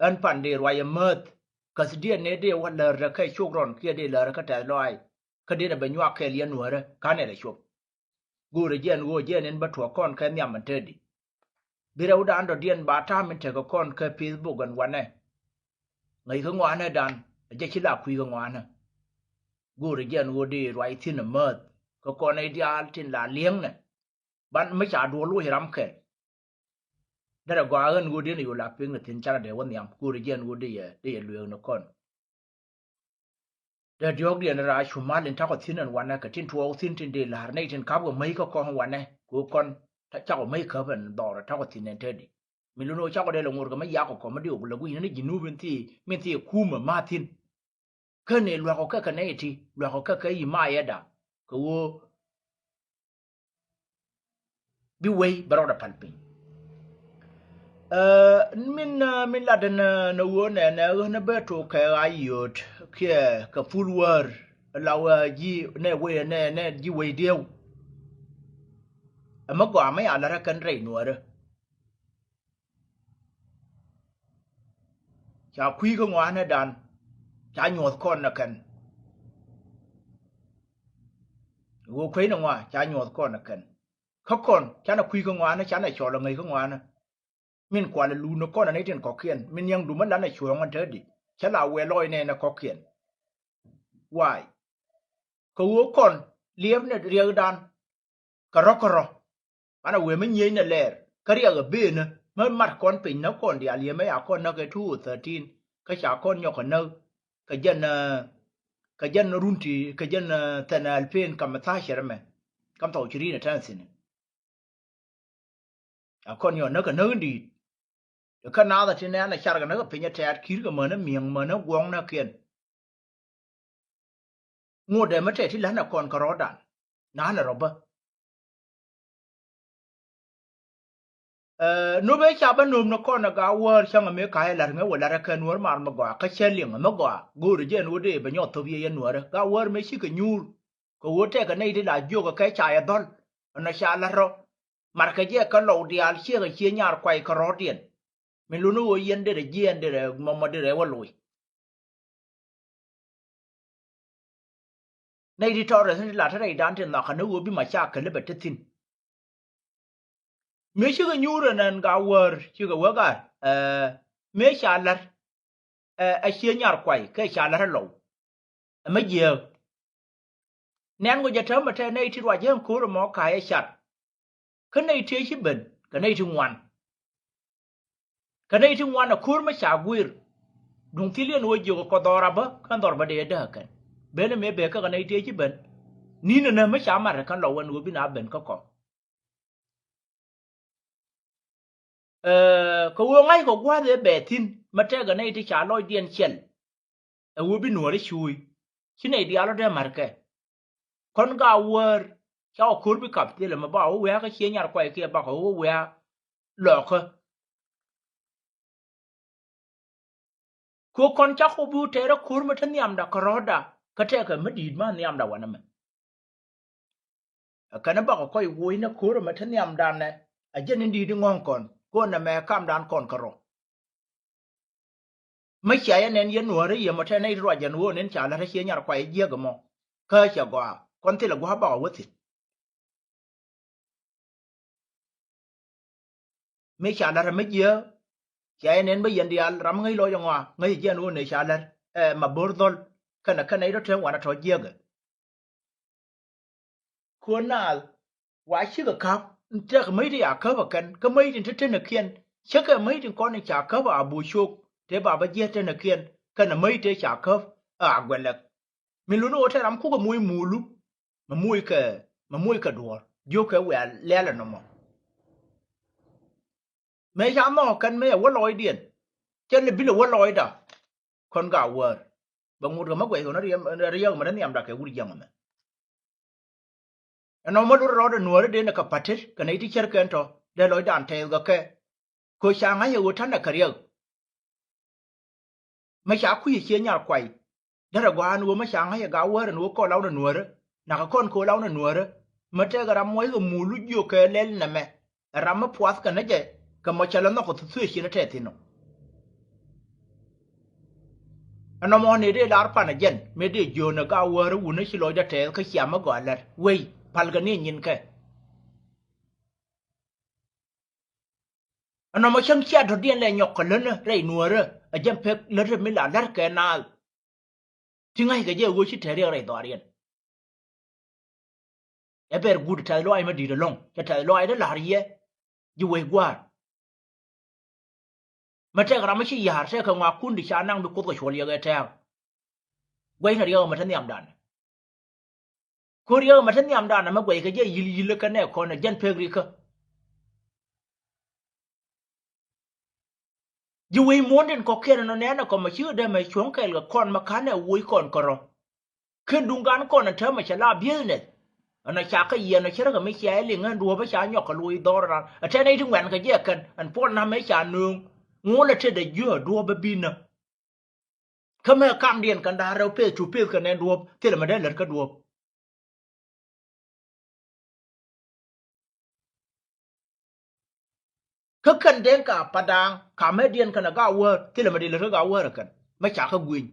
an pan de roya mat kas dia ne de wala ra kai chukron kia de la ra ka ta loi ka de ba nywa ke lien nuore ka ne le chup gu re jen go jen en ba to kon ka nyam man tedi bira uda ando dien ba ta min te ko kon ka Facebook gan wane ngai ko ngwana dan je chila khui ko ngwana gu re jen go de roi tin mat ko kon ai dia tin la lieng ne ban me cha do lu hiram ke da gwa ân gu điอยู่หลักเพียงแต่ทิ้งชาเดียววันยามกูเรียนกูได้เรื่องนักคนแต่ยกเรียนรายชุมาเล่นทักก็ทิ้งวันนั้นก็ทิ้งทัวร์ทิ้งเดลาร์ในทิ้งขับก็ไม่ก็กองวันนั้นกูคนถ้าเจ้าก็ไม่เคยเป็นดอร์ทักก็ทิ้งเท่ดีไม่รู้เจ้าก็ได้ลงมือก็ไม่ยากก็ไม่ได้อุปเลยกูยังนี่ยินูเป็นที่คู่เหมือนมาทิ้งก็เนี่ยเราก็แค่ไหนทีเราก็แค่ยี่มาเอ็ดอ่ะก็บิวเว่ยบารอดพันปีmin la den na wo na beto ka ayot ka fulwar lawa ji ne we ne ji we dio ama gwa mai ala ra kan rei nuore cha khui ko ngwa na dan cha nyot kon na kan wo khui na ngwa cha nyot kon na kan kon cha na khui ko ngwa na cha na cho la ngai ko ngwa na min kwa la lu no kon na tin ko kien min yang du man la na chuang man thedi chala we loi ne na ko kien why ko wo kon lieb ne riel dan karo ana we min yin na ler kariya ga be na man mat kon pin na kon dia lie me a kon na ke 213 ka cha kon nyo ko no ka jan runti ka jan tanal pen kam ta sherme kam to chiri na tansin a kon yo na ka no di ka na da tin na char ga na pe nya tat kir ga ma na mieng ma na gwong na kien ngo de ma te ti la na kon ka ro dan na na ro ba no be cha ba num na kon na ga wor chang me ka la nga wala ra ka nuor mar ma gwa ka cheling ma gwa gu ri je no de ba nyot to bi ye nuor ga wor me shi ka nyur ko wo te ka nei de la jo ga ka cha ya dol na sha la ro mar ka je ka lo di al che ga che nyar kwai ka ro dien min lu no yen de jen de ma de wa lui nei di to re sin la thai dan tin na ka no bi ma cha ka le ba te tin me shi ga nyura nan ga wor shi ga waga me sha lar a che nyar kwai ka sha lar lo ma je nan go je ta ma te nei ti wa je ko ro mo ka ya shat ka nei te shi ben ka nei ti ngwan ka nei ti ngwan a kur ma sha gwir dung ti len wo je ko dora ba kan dor ba de da kan ben me be ka nei te shi ben ni na ma sha mar kan lo wan wo bi na ben ka ko ko wo ngai ko gwa de be tin ma te ga nei ti cha loy dien chen a wo bi no re chui chi nei dia lo de mar ke kon ga wor cha kur bi kap ti le ma ba wo ya ka che nyar kwai ke ba ko wo ya lo ko kon cha ko bu te ra kur ma tan yam da ko roda ka te ka ma di ma yam da wana me ka na ba ko koi wo ina kur ma tan yam dan ne a je ni di ngong kon ko na me kam dan kon ka ro ma cha ya nen ye no re ye ma te nei ro ja no nen cha la ra che nyar kwai je ga mo ka cha gwa kon ti la gwa ba wo ti me cha la ra me je cha nen ba yen dial ram ngai lo jongwa ngai je no ne cha la ma bordol kana nei ro te wana to je ga ko na wa shi ga kap ta ka mai da ka ba kan ka mai din ta na kien shi ka mai din kon cha ka ba abu shok te ba ba je ta na kien kana mai te cha ka a gwelak min lu no te ram ku ga muy mulu ma muy ka dor yo ka wa le la no mo me ya mo kan me wa loy dien chen le bi lo wa loy da kon ga wor ba ngur ga ma gwe ko na riya ma na yam da ka wuri jam ma no mo ro da nuore de na ka patir ka nei ti cher kan to de loy dan te ga ke ko sha nga yo tan na ka riya ma sha ku ye che nyar kwai da ra gwa nu ma sha nga ya ga wor nu ko law na nuore na ka kon ko law na nuore ma te ga ram mo yo mulu yo ke lel na me ram ma puas ka na je ka mo chala no ko tu shi na te ti no Ano mo ne de lar pana jen me de jona ga wara wuna shi loja te ka kyama go alar wei palgani nyin ke ano mo chang chia do dien le nyok len re nuore a jem pek le re mi la lar ke na tingai ga je go shi tere re do arien e ber gud ta lo ai ma di de long ta lo ai de lar ye ji wei gwa ma te ga ma shi yar se ka ngwa kun di cha nang bi ko ko chol ye ga ta wei na yo ma tan yam dan ko yo ma tan yam dan ma wei ga je yil ka ne ko na jen pek ri ka you we monden ko kere no nena ko ma chiu de me chon kel ga kon ma kane wui kon koro ken dungan kon na tama chala business ana cha ka ye na chira ga me cha li ngan duo ba cha nyok ka lui dor ra ate nei tu wen ga je kan an pon na me cha nung ngole te de yo duo ba bin na kame kam dien kan da ro pe chu pe ka ne duo te ma de ler ka duo ka kan den ka padang ka me dien kan ga wo te ma de ler ga wo ra kan ma cha ka gwin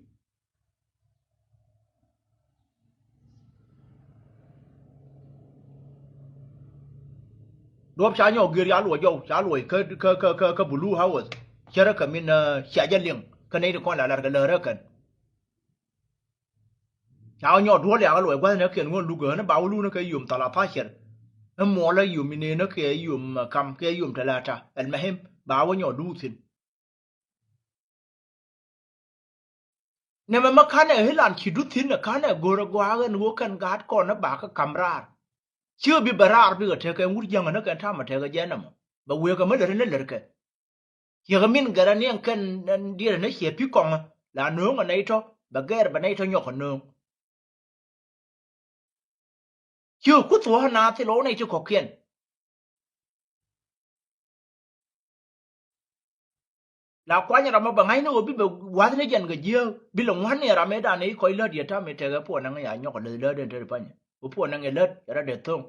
đốp cha nhau ghi ra lùi dâu cha lùi cái blue house cha ra cái mình cha gia liền cái này được coi là cái lờ ra cái cha nhau đuổi lại cái lùi qua nó kiện ngon lùi nó bảo lùi nó cái yum tala phá chết nó mua là yum mình nó cái yum cầm cái yum tala ta anh mà hem bảo nhau đu xin nên mà khán này hết lần chỉ đu xin là khán này gora gua cái nó cần gạt con nó bảo cái camera chưa bị bara bị cái cái ngút giang nó cái tham mà cái cái gì nè mà vừa cái mới là cái giờ mình gara ni an kan dia na che pi kong la no nga nei to ba ger ba nei to nyok no chưa ku tu na ti lo nei chu ko kien la kwa nya ma ba ngai no bi ba wa ne jan ga je bi lo ngwan ne ra me da nei ko le dia ta me te ga po na nga ya nyok le de de pa nya u po na nga le ra de thong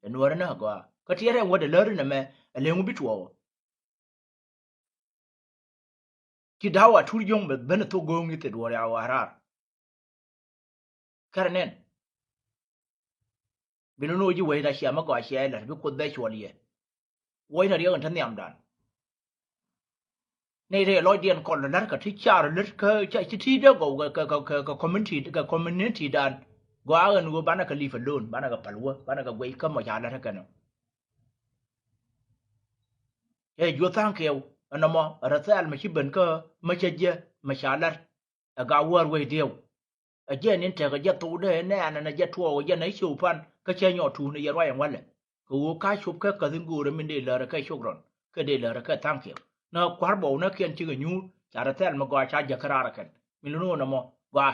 de no ra na ga ka ti re ngo de le na me le ngu bi tuo ki dawa tur yong be ben to go ngi te do ya wa ra karnen bi no ji we da sha ma ko sha la bi ko da chwa li woi na riêng thân niệm đàn này để lôi điện còn là đất cả thích cha rồi đất cái chạy chỉ thi đó cái community đàn quá gần của bán cái live luôn bán cái palua bán cái quay cắm mà giá là cái nào ấy vừa tăng kêu anh mà ở đây mà chỉ bên cái mà chơi gì mà xả lát ở gạo vừa quay điều ở trên nên trời cái giấc tủ đấy nè anh này giấc thua cái giấc này chụp fan cái chơi nhỏ thù này giờ vậy anh vậy cái chụp cái tiếng gù rồi mình để là cái chụp rồi cái để là cái tăng kêu nó quá bộ nó kiên chỉ cái nhu chả ra thế mà gọi cha giờ khara ra cái mình luôn nó mà gọi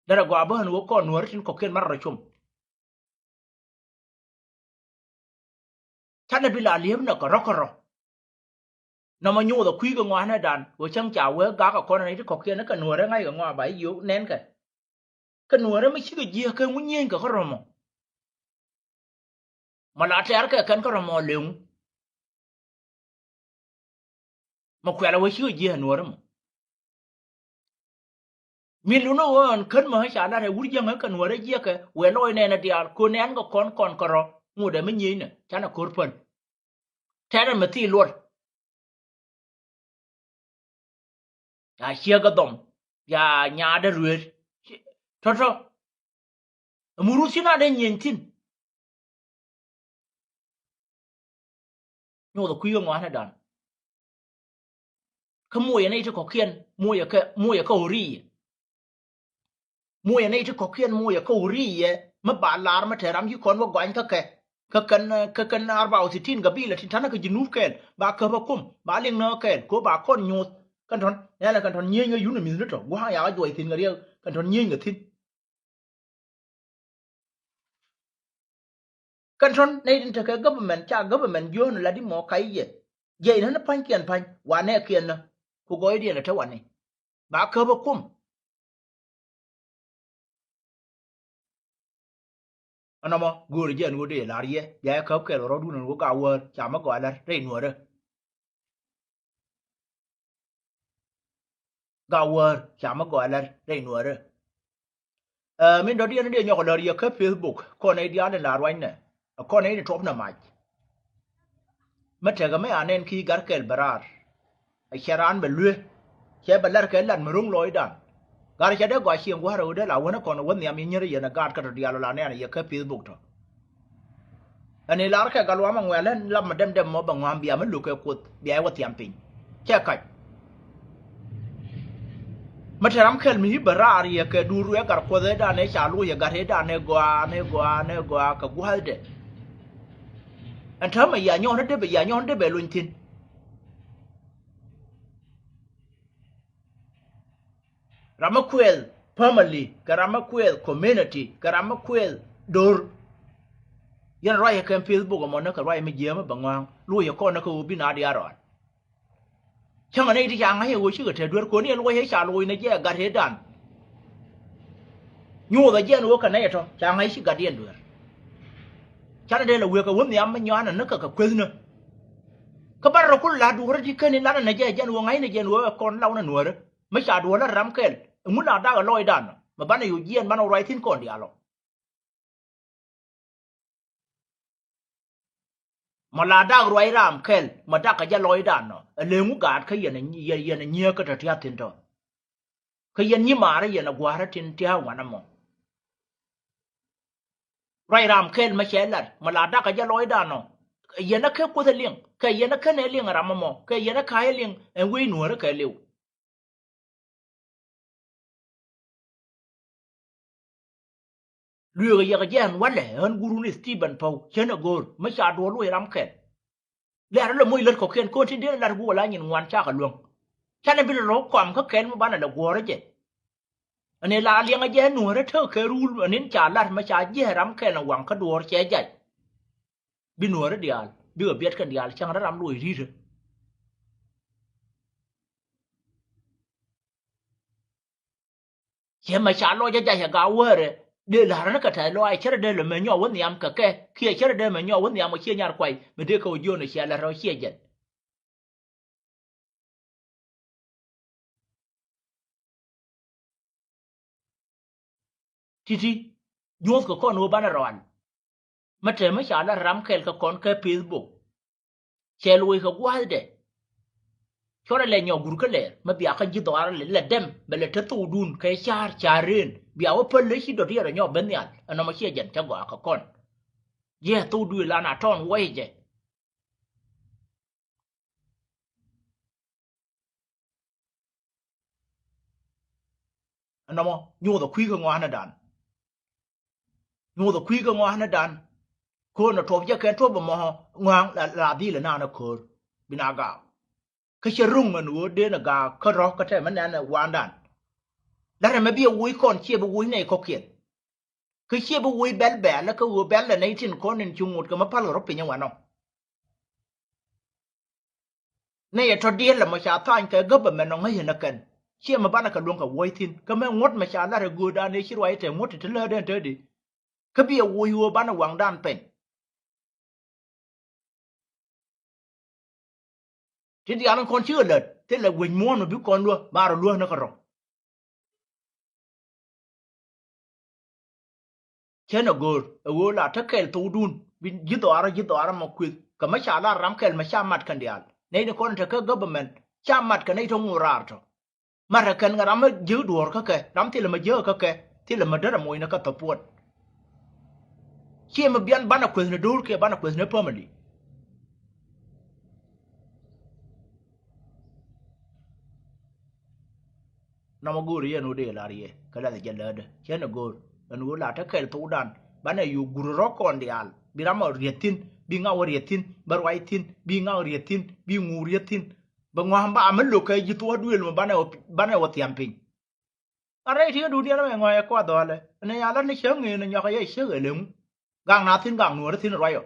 đó là gọi bữa nó con nuôi trên có kiên mắt rồi chung chắc là bị là liếm nó có róc rồi nó mà nhu là quý cái ngoan này đàn của chẳng chào với gã con này có kiên nó cái nuôi đó ngay ở ngoài bãi yếu nén cái nuôi đó mới chỉ cái gì cái muốn nhiên cái rồi mà là trẻ cái có rồi mà liều mà khỏe là với cái gì nuôi đó mình luôn nói khấn mà chả là uống riêng cái nuôi đấy gì cái quê lôi này là đi cô nén có con rồi ngồi để mới nhìn nè chả là cột phần thế là mà thi luôn à chia cái đồng ya nhà đã rồi thôi thôi muru xin là đến nhìn tin nhưng mà quý ông nói là đàn cái mùi này cho có kiên mùi ở cái ori mùi này cho có kiên mùi ở cái ori mà bà làm mà thế làm gì con vào quanh cái cần arbao thì tin cái bi là tin thằng cái jinuf cái bà cơ bà kum bà liên nó cái của bà con nhột cái thằng này là cái thằng nhiều người yun mình rất rồi quá ya rồi tin cái điều cái thằng nhiều người tin cái thằng này đến cái government yun là đi mò cái gì vậy nó phanh kiên phanh và nè kiên nè cô gọi đi là thếวันnày bà cơ bà kum anh mà gửi giờ ngồi để làm gì vậy khớp cái rồi đun nó cao hơn chả mà gọi là đây nữa đó gawer chama goalar dei nuore min do dia ne nyoko lor ye ka Facebook ko ne dia ne la rwine ko ne ni top na mach mate ga me anen ki gar kel barar a charan be lue che balar ke lan murung loy dan gar che de gwa chieng wa ro de la wona ko no won yam nyere ye na gar ka dia lo la ne ye ka Facebook to ani lar ka galwa ma ngwelen lam dem mo ba ngam bia man lu ke kut bia wa tiam pin che ka mate ram kel mi barar ye ke duru ye gar ko de da ne cha lu ye gar he da ne gwa ka gwa de anh thớ mà giờ nhau nó để bây giờ nhau nó để bề luôn tin Ramakwel family cái Ramakwel community cái Ramakwel door yan roi cái Facebook mà nó cái roi mới dễ mà bằng ngang lui giờ con nó cứ bị nát đi rồi chẳng anh ấy thì chẳng hay ngồi chứ cái đuôi con này lui hay xả lui này chứ gạt hết đàn nhiều là dân nó cái này thôi chẳng hay chứ gạt điên đuôi chẳng đây là việc cái vấn đề mà nhau nó cái quên nữa các bạn rồi cũng là đuôi thì cái này là này chứ dân uống ấy này dân uống con lâu nó nuôi đó mấy xả đuôi nó rắm cái muốn là đã ở lôi đàn mà bạn nàyอยู่dân bạn nói thiên con đi à lo mà là đã rồi ram cái mà đã cái lôi đàn nó lấy ngũ gạt cái gì này nhiều cái trật thiên đó cái gì như mà cái gì là quá rất thiên theo mà nằm rồi ram cái mà sẽ mà là đã cái lôi đàn nó cái gì nó cái có thể liền cái gì nó cái này liền ram mà cái gì nó cái liền em quên nuôi nó cái liu lừa cái gì cái what lẽ hơn guru ni Stephen Paul chân ở gol mấy cha đùa lui ram cái lẽ đó là môi lật của khen con trên đấy là gua lá nhìn ngoan cha cả luôn cha này bây giờ nó quam các khen mà bán là gua đấy chứ anh ấy là liền cái gì nuôi đấy thơ cái rule anh ấy cha là mấy cha gì ram cái là quăng cái đùa che chạy bị nuôi đấy đi bây giờ biết cái đi chẳng ra ram lui đi rồi chứ mà cha lo cho chạy gạo rồi để là nó cái lo ai chơi đây là mình nhau vấn niệm cái kia chơi đây mình nhau vấn niệm mà chia nhau quay mình đưa câu vô này chia là rồi chia dần thì vô cái con nó bán rồi mà trời mới trả là ram cái con cái Facebook chơi lui cái quá đấy cho nên là nhau guru cái lệ mà bây giờ cái đó là đem bây giờ thất tu đun cái charin bây giờ phân lấy cái đó thì là nhau bên này anh nó mà chia dần cho gọi cái con yeah tu đuôi là nạt tròn quay chứ anh nó mà nhau đó quý cái ngoan nó đàn nhau đó quý cái ngoan nó đàn con nó thộp cho cái thộp mà ngoan là đi là nào nó khờ bị nào gạo cái chơi rung mà nuôi đến là gà cái rót cái thế mà nên là hoàn đàn đó là mấy bây giờ con chia bây này có kiện cái chia bây bé bé là cái bé là này thì con nên chung một cái mà phải là rót bên nhau nó này cho điên là mà chả thay cái gấp mà nó ngay hiện là cần chia mà bán là cái luôn cái quay tin cái mà ngót mà chả là cái gùi đàn này chỉ quay thì ngót thì lơ đến tới đi cái bây giờ bán là hoàng đàn pen thì đi ăn con chưa lợt thế là quỳnh mua nó biết con luôn ba rồi luôn nó có rồi thế nó gol là thắc cái tu đun bin giết đó mà quyết cái mấy cha là ram cái mà cha mặt cái đial này nó con thắc cái government cha mặt cái này trong ngô ra rồi mà ra cái ram mà giữ đuổi cái ram thì là mà giữ cái thì là mà đỡ mồi nó cái tập buốt khi mà biên bán là quyết nó đuổi cái bán là quyết nó permanently nó mà guru ya nó để là gì cái là cái lợt chứ nó guru là thắc cái tu đàn bán là yu guru rock con đial bị ram ở rietin bị ngao rietin barwai tin bị ngao rietin bị ngu rietin bằng ngoan ba mình lúc cái gì tua đuôi mà bán là tiệm pin ở đây thì đủ đi nó ngoài qua đóเลยnày là nó sướng người nó nhỏ cái sướng người lớn gang nào thiên gang nuôi thiên rồi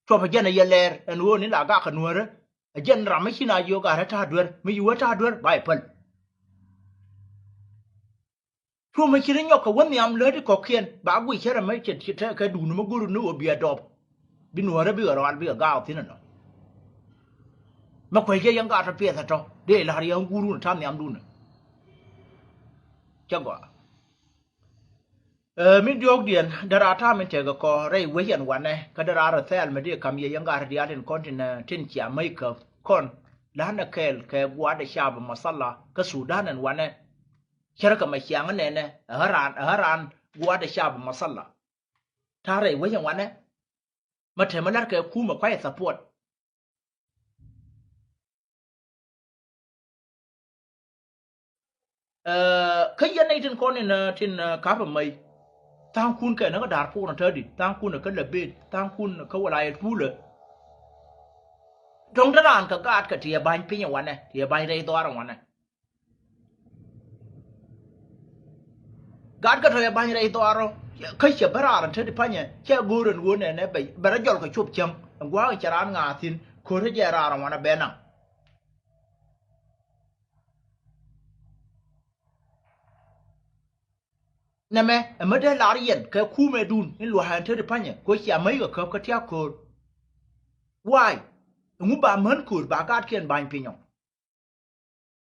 cho phải dân này lẻ nuôi nên là gác cái nuôi đó dân làm mấy khi nào vô cả hết ta đuôi mấy vô ta đuôi bài phân cho mấy khi nó nhóc cái vấn đề lớn thì có khiên bà quỳ chết là mấy chuyện cái đủ nó mới guru nó bị đọp bị nuôi đó bị rồi bị gạo thế nào mà quay cái yang gạo ta biết thật cho để là hari yang guru nó tham nhầm luôn chagwa min jog dien dara ta min tega ko rei weyan wane ka dara ra tel me de kam ye yangar dia den kontinent tin kia mai ka kon lana kel ke gwa da shab masalla ka sudan an wane sharaka ma kyang ne ne haran gwa da shab masalla ta rei weyan wane mate malar ka kuma kwai support ka yanai tin kontinent tin ka ba mai tang kun ke na dar pu na tadi tang kun ka lebe tang kun ka wala et pule dong daran ka gat ka tie ban pinya wane tie ban dei dor wane gat ka tie ban dei dor ka che barar tadi panya che gurun wone ne be bara jol ka chup cham gwa ka charan nga tin ko re ja rar wane be na neme amade lar yen ka kume dun in lo han tadi panya ko chia mai ka tia ko why ngu ba man kur ba gat ken ban pinyo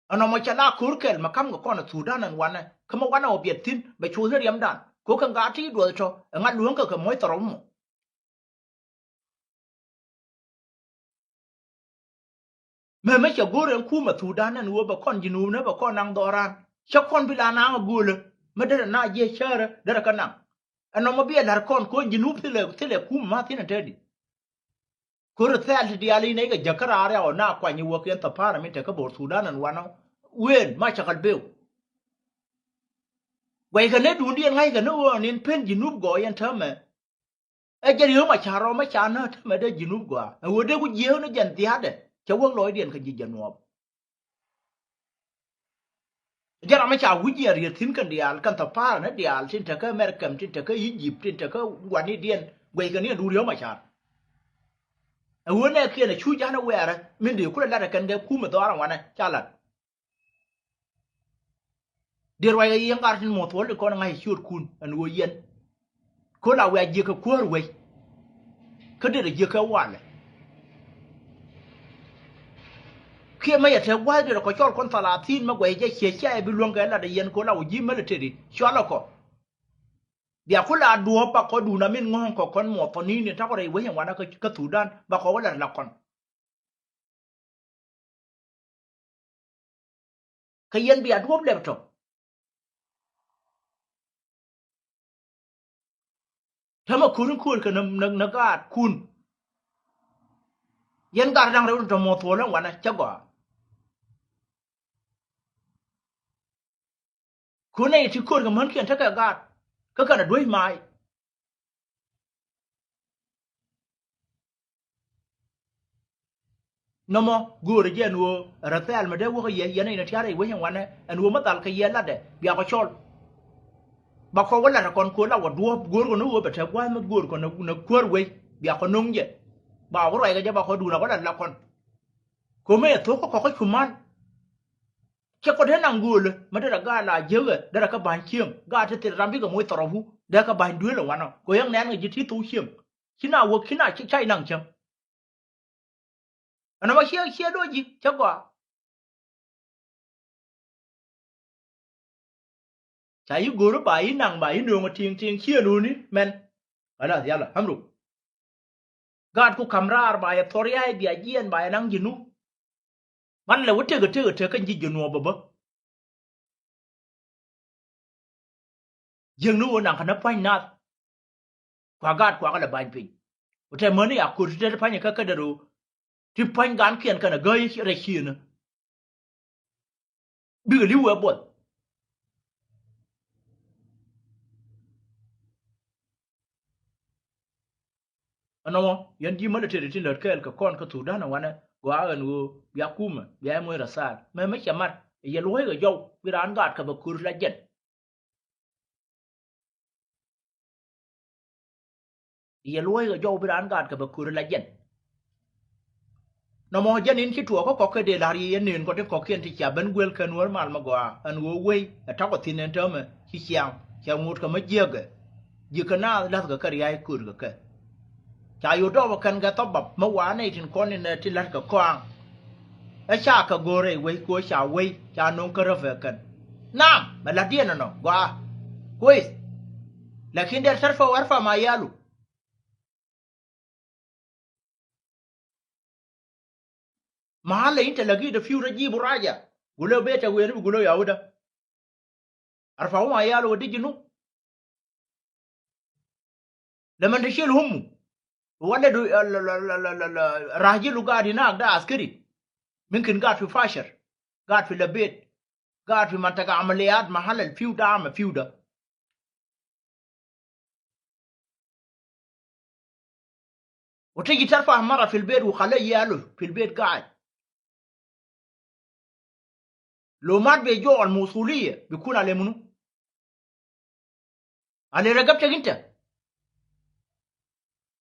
ano mo chala kur kel makam ko na sudan an wana kama wana obiet tin be chu ri am dan ko kan ga ti do cho nga luong ka moy torom me cha gore ku ma sudan an wo ba kon jinu na ba kon nang doran cha kon bila na ngule me de na je chere de ka na ano mo bi dar kon ko jinu tile ku ma tin tedi kur thal di ali ne ga jakara ara o na kwa ni wo ken ta para mi te ka bor sudan an wana wen ma cha kal beu quay cái nét đun điên ngay cái nó nên pen gì núp gọi anh thơm mà ấy cái điều mà chả rồi mà chả nó mà đây gì núp gọi ở đây có nhiều nó dần tí hát đấy cháu quân lối điện cái gì dần ngọt giờ mà chả quý gì riêng thính cái đial cái tập phá nó đial trên cái American trên cái Egypt trên cái quan đi điên quay cái này đủ điều mà chả ở đây kia là chui giá nó quẹt đấy mình điều cũng là cái khu mà đó là quan này chả là điều này yang cả trên một phố được con ngay chuột kun anh uy yên có là quẹt gì cái cuốn quay cái điều là gì cái quan này khi mà thấy quay được có cho con tala tin mà quay cái xe bị luồng cái là để yên có là uy mà được đi cho nó có dia ko la duo pa ko du na min ngon ko kon mo to ni ta ko dai we yan wana ka Sudan ba ko wala la kon ka yen bi adu le to thama kun ka na ga kun yen ga dang re to mo to la wana cha go kun nei ti kun ga man kian ta ga cái là đuôi mai nó mà gùa để gen wo rafael mà đây wo cái gì này nó chia đây với nhau anh anh wo mất tal cái gì là đấy bia có chol bà có cái là con cuốn là vật đua gùa của nó wo bị theo quay mà gùa của nó cuốn quay bia có nung vậy bảo có rồi cái bà có đủ là có là con cô mấy thuốc có cái kuman chứ có thế nào gùa mà đây là ga là dữ rồi đây là cái bàn chiêng ga thì làm biết cái mối tàu vu đây cái bàn đuôi là quan nào cô yang nén cái gì tu chiêng khi nào wo khi nào chạy năng chăng nó mà xe đôi gì chắc quả chạy gùa nó bài năng bài đường mà tiền xe luôn đi men ở đó là ham rồi gạt cô camera bài thori ai bia giên bài năng gì nu man là vứt cái gì gì nu bơ dương nu năng khăn phanh nát quả gạt quả cái là bài pin ở đây mới này à cô chỉ phanh cái đó thì phanh gán kiện cái là gây ra chi nữa bị cái lưu ở bột anh nói yan gì mà để trên lợt cái con cái thủ đan nào anh quá anh u bia kum bia mua ra sao mà mấy chấm mặt giờ lối cái dâu bị ăn gạt cái bậc cur là chết giờ lối cái dâu bị ăn gạt cái bậc cur là chết nó mà dân in khi chùa có cái đề là gì nên có cái có kiện thì chả bên quên cái nuôi mà qua anh u quay tháo cái tin nên mà khi chiang một cái mấy giờ cái nào là cái ai cur cái chả yêu đâu cần cái tóc bắp mà quá này thì con nên thì là cái quang ấy cha cái gore quay của cha quay cha nông cái về cần نعم بلدينا نو كويس لكن دير ترفع وارفع ما يالو محل انت لقيت فيه رجيب راجع قولوا بيتا وين بيقولوا يهودا ارفعوا ما يالو ودي جنوب لما تشيل هم ولد راجل قاعد هناك ده عسكري ممكن قاعد في فاشر قاعد في البيت قاعد في منطقة عمليات محل الفيو ده عم فيو ده وتيجي ترفع مرة في البيت وخليه يالو في البيت قاعد لو مات بيجوع الموصولية بيكون على منو؟ على رقبتك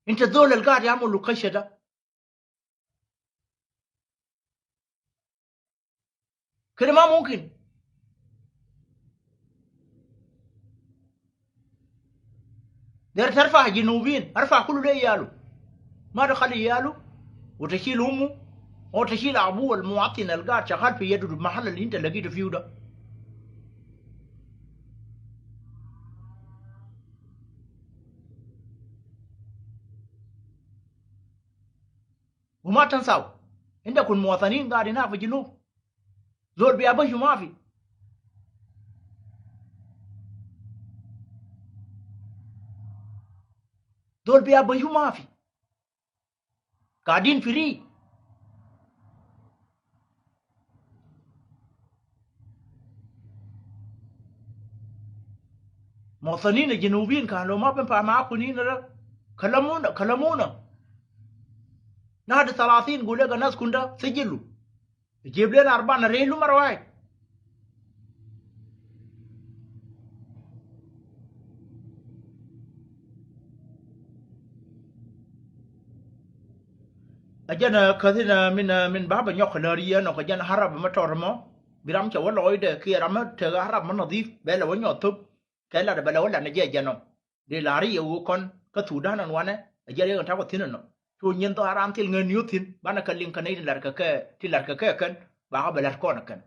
انت الذول اللي قاعد يعمل له كشه ده كده ما ممكن دير ترفع جنوبين ارفع كله ليه يالو ما تخلي يالو وتشيل امه او تشيل ابوه المواطن اللي قاعد شغال في يده المحل اللي انت لقيته فيه ده وما تنسوا عندكم مواطنين قاعدين هنا في الجنوب زول بيابشوا ما في زول بيابشوا ما في قاعدين فري مواطنين الجنوبيين كانوا ما بينفع معاكم هنا كلمونا نادي 30 قول لك الناس كندا سجلوا يجيب لنا 4 نريلوا مرة واحد أجانا كذنا من باب نيوك لاريا نوك أجانا حرب متورمو برام شو ولا ويدا كي رام تجا حرب من نظيف بلا ونيو طب كلا بلا ولا نجي جانو دي لاري وكون كسودان وانا أجانا ينتهي وثيننا شو ينتو حرام تيل نيوتين بانا كلين كناي تلاركا كان بقى بلاركونا كان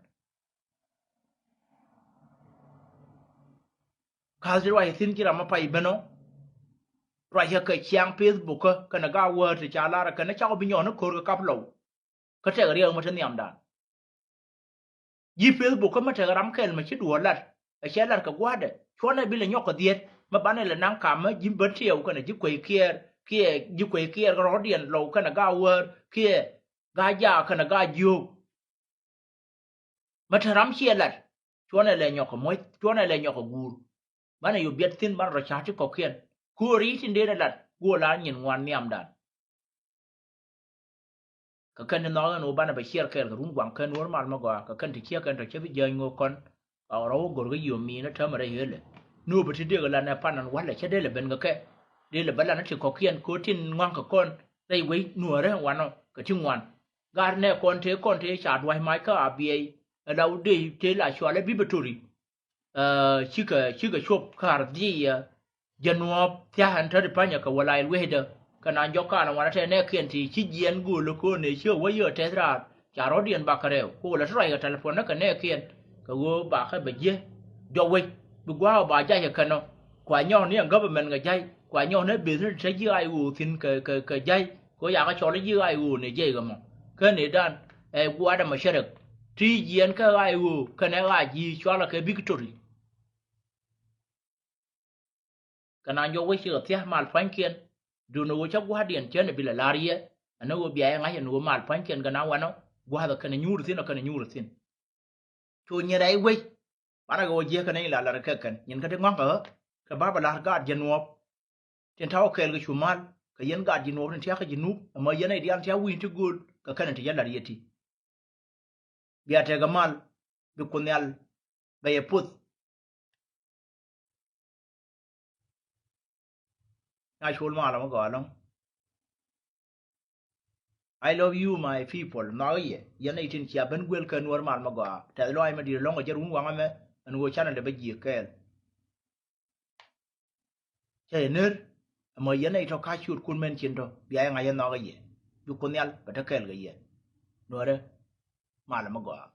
كازي واي ثين كي رام باي بنو رأي كيان فيسبوك كنا قاوة تجعلارا كنا شاو بنيون كور كابلو كتغريا متن يامدان جي فيسبوك ما تغرام كيل ما شدو ولات أشيالار كقوادة شوانا بيلا نيوك ديت ما بانا لنان كاما جيم برتيو كنا جي كوي كير روديان لو كنا قاوة كي غاجا كنا غاجيو ما تغرام شيالار شوانا لنيوك مويت شوانا لنيوك غور بانا يوبيت ثين بانا رشاتي كوكيان كوري تندير لات قولا نيوان نيامدان كان نوغا نو بانا بشير كير رون وان كان نورمال مغا كان تشيا كان تشبي جاينو كون او رو غورغ يومي نا تمره يله نو بتي دغ لا نا فانان ولا چدل بن غك دل بلا نا تي كوكيان كوتين نوان كون داي وي نوره وانو كتينوان غار نه كونتي شاد واي مايكا ابي داو دي تي لا شواله بيبتوري شيكا شوب كاردي جنوب تيان تري بانيا كولاي ويدا kana joka na wana tene kenti chijien gulu ko ne sho wayo tedra charodian bakareo ko la try ga telephone ka ne kien ka go ba ka beje do we bu gwa ba ja ya kano kwa nyo ni government ga jai kwa nyo ne business se ji ai u tin ka jai ko ya ka cho le ji ai u ne je ga mo ka ne dan e gwa da masharak ti jien ka ai u ka ne ga ji cho la ka victory kana yo we shi tia mal fankien du no cha gwa dien chen bi la larie ana go bia nga no mal fankien ga na wano gwa da kana nyuru tin to nyere we para go je kana ila la ka kan nyen ka de ngong ka ba ba la ga jenuop tin taw kel ga chumal ka yen ga jenuop tin tia ka jenu ma yen ai diam tia wi ti gol ka kana ti yalla rieti bia te ga mal bi kunyal ba ye put I told Malam Galam, I love you, my people. Now, ye, Yanatin Chaban will can wear Malmaga. Tell I made a long Jerum Wangame and go channel the Beji Kel. Chainer, a my Yanato Kashur could mention to Biang Ayanaga ye. You could yell, but a Kelga ye. Nora Malamaga.